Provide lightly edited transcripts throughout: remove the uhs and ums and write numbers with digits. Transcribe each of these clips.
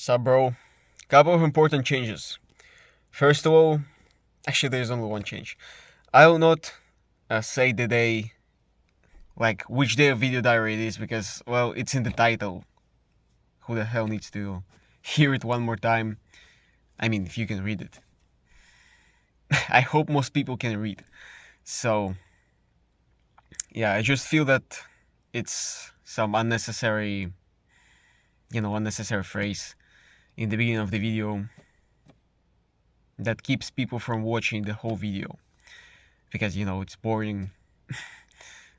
Sup, bro? Couple of important changes. First of all, actually, there's only one change. I will not say the day, like which day of video diary it is, because, well, it's in the title. Who the hell needs to hear it one more time? I mean, if you can read it. I hope most people can read. So, yeah, I just feel that it's some unnecessary phrase in the beginning of the video that keeps people from watching the whole video because it's boring.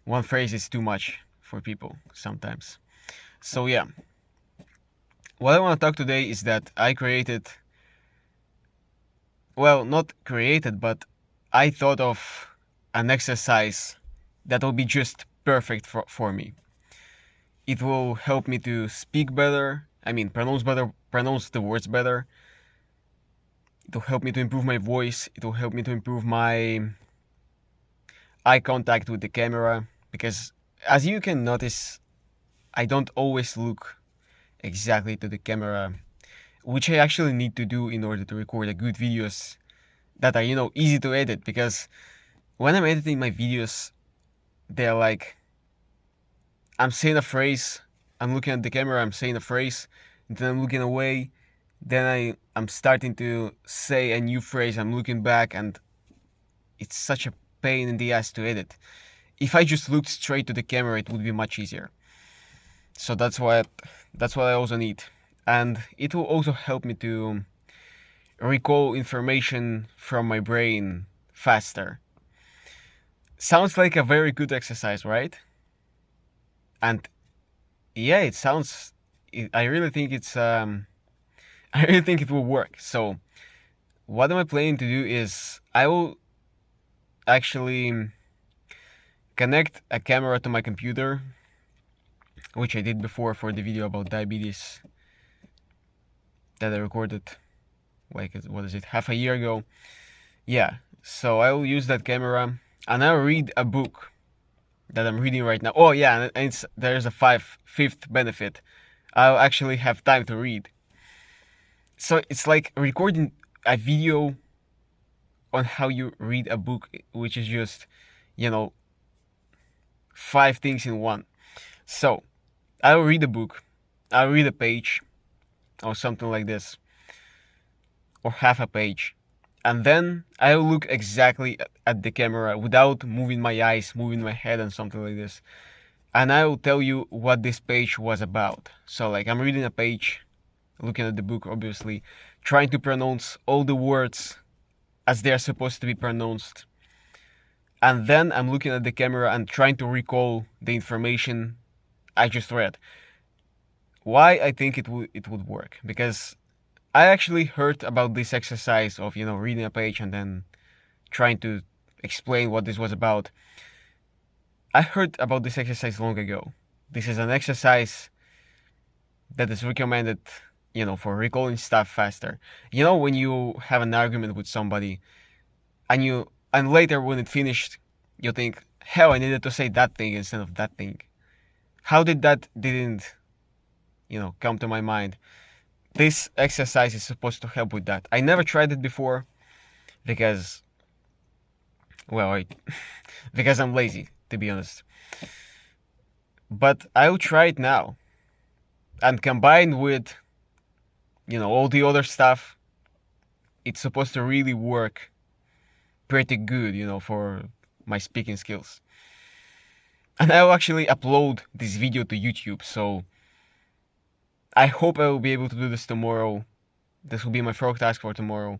One phrase is too much for people sometimes. So yeah, what I want to talk today is that I created, well, not created, but I thought of an exercise that will be just perfect for me. It will help me to speak better, pronounce the words better. It will help me to improve my voice. It will help me to improve my eye contact with the camera, because as you can notice, I don't always look exactly to the camera, which I actually need to do in order to record a good videos that are easy to edit, because when I'm editing my videos, they're like, I'm saying a phrase, I'm looking at the camera, I'm saying a phrase, then I'm looking away, then I'm starting to say a new phrase, I'm looking back, and it's such a pain in the ass to edit. If I just looked straight to the camera, it would be much easier. So that's what I also need. And it will also help me to recall information from my brain faster. Sounds like a very good exercise, right? And yeah, I really think I really think it will work. So what am I planning to do is I will actually connect a camera to my computer, which I did before for the video about diabetes that I recorded, like, what is it, half a year ago. Yeah, so I will use that camera and I'll read a book that I'm reading right now. Oh yeah, and there's a fifth benefit. I'll actually have time to read. So it's like recording a video on how you read a book, which is just, 5 things in one. So I'll read a book, I'll read a page or something like this, or half a page, and then I'll look exactly at the camera without moving my eyes, moving my head and something like this, and I will tell you what this page was about. So like, I'm reading a page, looking at the book, obviously, trying to pronounce all the words as they are supposed to be pronounced, and then I'm looking at the camera and trying to recall the information I just read. Why I think it would work? Because I actually heard about this exercise of reading a page and then trying to explain what this was about. I heard about this exercise long ago. This is an exercise that is recommended, for recalling stuff faster. When you have an argument with somebody and later when it finished, you think, hell, I needed to say that thing instead of that thing. How did that didn't, come to my mind? This exercise is supposed to help with that. I never tried it before because, well, because I'm lazy, to be honest. But I'll try it now. And combined with, all the other stuff, it's supposed to really work pretty good, for my speaking skills. And I'll actually upload this video to YouTube, so I hope I will be able to do this tomorrow. This will be my first task for tomorrow.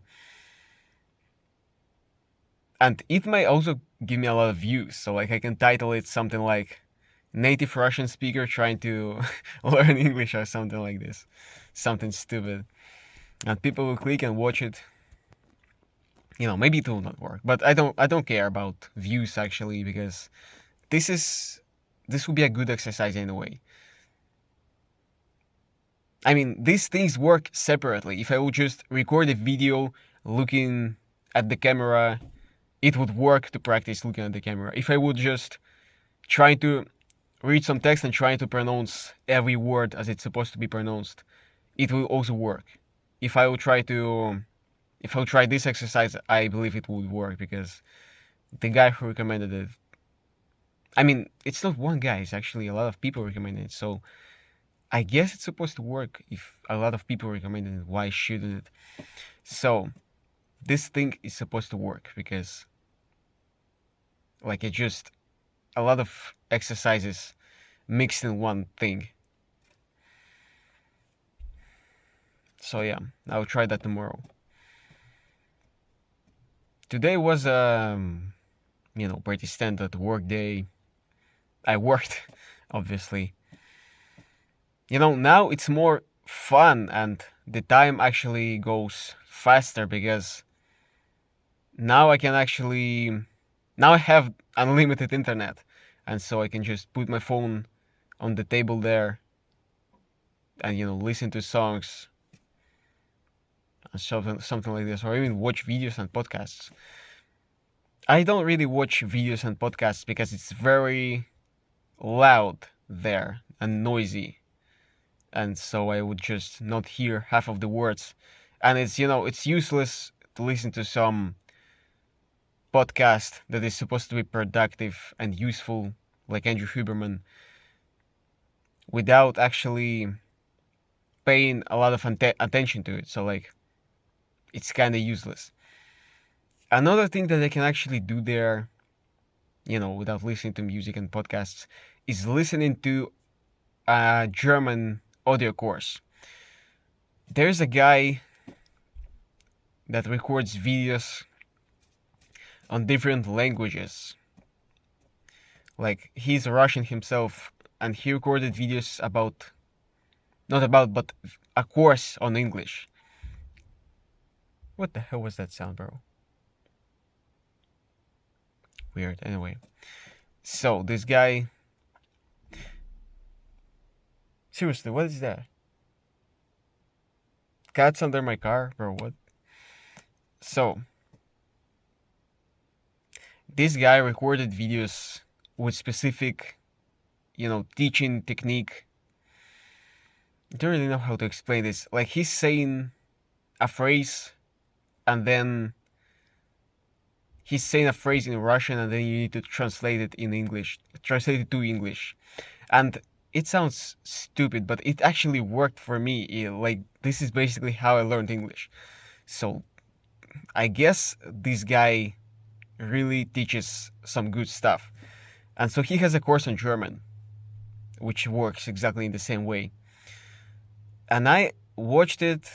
And it may also give me a lot of views, so like I can title it something like Native Russian Speaker Trying to Learn English or something like this. Something stupid. And people will click and watch it. Maybe it will not work, but I don't care about views actually, because this will be a good exercise anyway. I mean, these things work separately. If I would just record a video looking at the camera, it would work to practice looking at the camera. If I would just try to read some text and try to pronounce every word as it's supposed to be pronounced, it will also work. If I will try to, if I'll try this exercise, I believe it would work because the guy who recommended it, I mean, it's not one guy, it's actually a lot of people recommended it. So I guess it's supposed to work if a lot of people recommended it. Why shouldn't it? So this thing is supposed to work because like it just a lot of exercises mixed in one thing. So yeah, I'll try that tomorrow. Today was pretty standard work day. I worked, obviously. Now it's more fun and the time actually goes faster because now I can actually now I have unlimited internet, and so I can just put my phone on the table there and listen to songs and something like this, or even watch videos and podcasts. I don't really watch videos and podcasts because it's very loud there and noisy, and so I would just not hear half of the words, and it's useless to listen to some podcast that is supposed to be productive and useful like Andrew Huberman without actually paying a lot of attention to it. So like it's kind of useless. Another thing that I can actually do there, without listening to music and podcasts, is listening to a German audio course. There's a guy that records videos on different languages. Like he's Russian himself, and he recorded videos but a course on English. What the hell was that sound, bro? Weird. Anyway, so this guy, seriously, what is that? Cats under my car, bro. What? So this guy recorded videos with specific, teaching technique. I don't really know how to explain this. Like he's saying a phrase, and then he's saying a phrase in Russian, and then you need to translate it to English. And it sounds stupid, but it actually worked for me. Like this is basically how I learned English. So I guess this guy really teaches some good stuff. And so he has a course on German, which works exactly in the same way. And I watched it.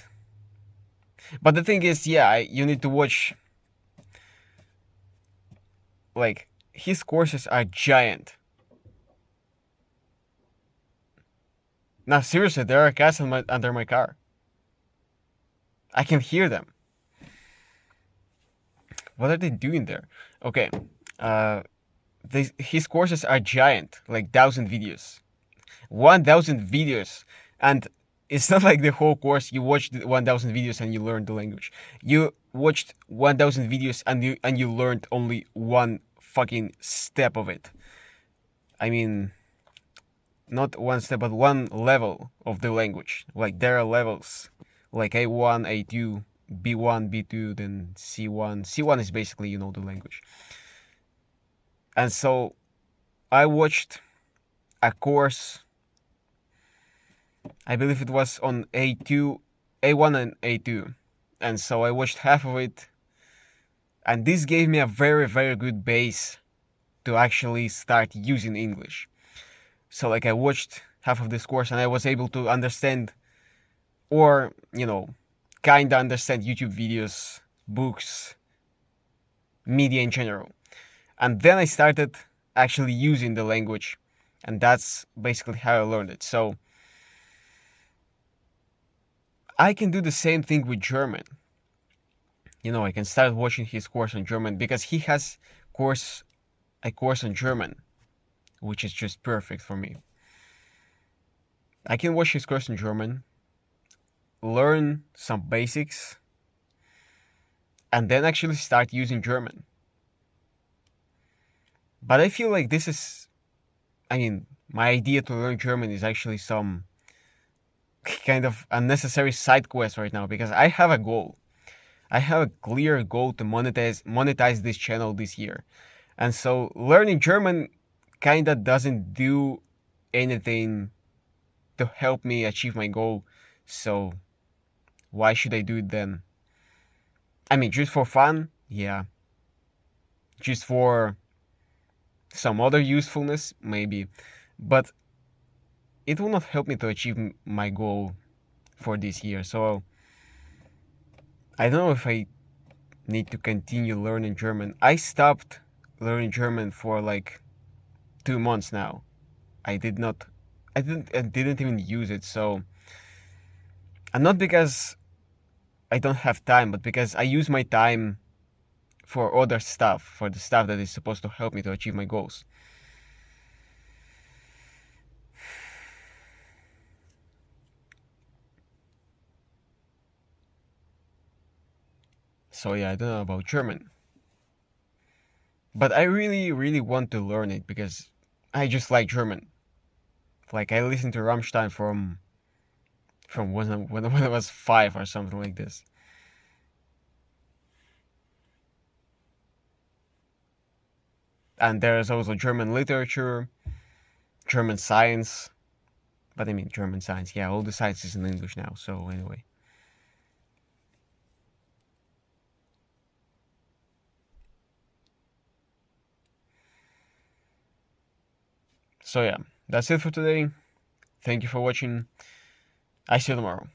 But the thing is, yeah, you need to watch. Like, his courses are giant. Now, seriously, there are cats under my car. I can hear them. What are they doing there? Okay. His courses are giant, like 1,000 videos. 1,000 videos. And it's not like the whole course you watched 1,000 videos and you learned the language. You watched 1,000 videos and you learned only one fucking step of it. I mean, not one step, but one level of the language. Like there are levels, like A1, A2, B1, B2, then C1. C1 is basically, the language. And so I watched a course, I believe it was on A2, A1 and A2. And so I watched half of it. And this gave me a very, very good base to actually start using English. So like I watched half of this course and I was able to understand or, kind of understand YouTube videos, books, media in general. And then I started actually using the language, and that's basically how I learned it. So I can do the same thing with German. I can start watching his course on German because he has a course on German, which is just perfect for me. I can watch his course in German, learn some basics, and then actually start using German. But I feel like my idea to learn German is actually some kind of unnecessary side quest right now because I have a goal. I have a clear goal to monetize this channel this year. And so learning German kinda doesn't do anything to help me achieve my goal. So why should I do it then? I mean, just for fun, yeah. Just for some other usefulness, maybe. But it will not help me to achieve my goal for this year. So I don't know if I need to continue learning German. I stopped learning German for like 2 months now. I did not I didn't even use it. So, and not because I don't have time, but because I use my time for other stuff, for the stuff that is supposed to help me to achieve my goals. So yeah, I don't know about German. But I really, really want to learn it because I just like German. Like I listened to Rammstein from when I was 5 or something like this. And there's also German literature, German science. But I mean German science, yeah, all the science is in English now, so anyway. So yeah, that's it for today. Thank you for watching. I see you tomorrow.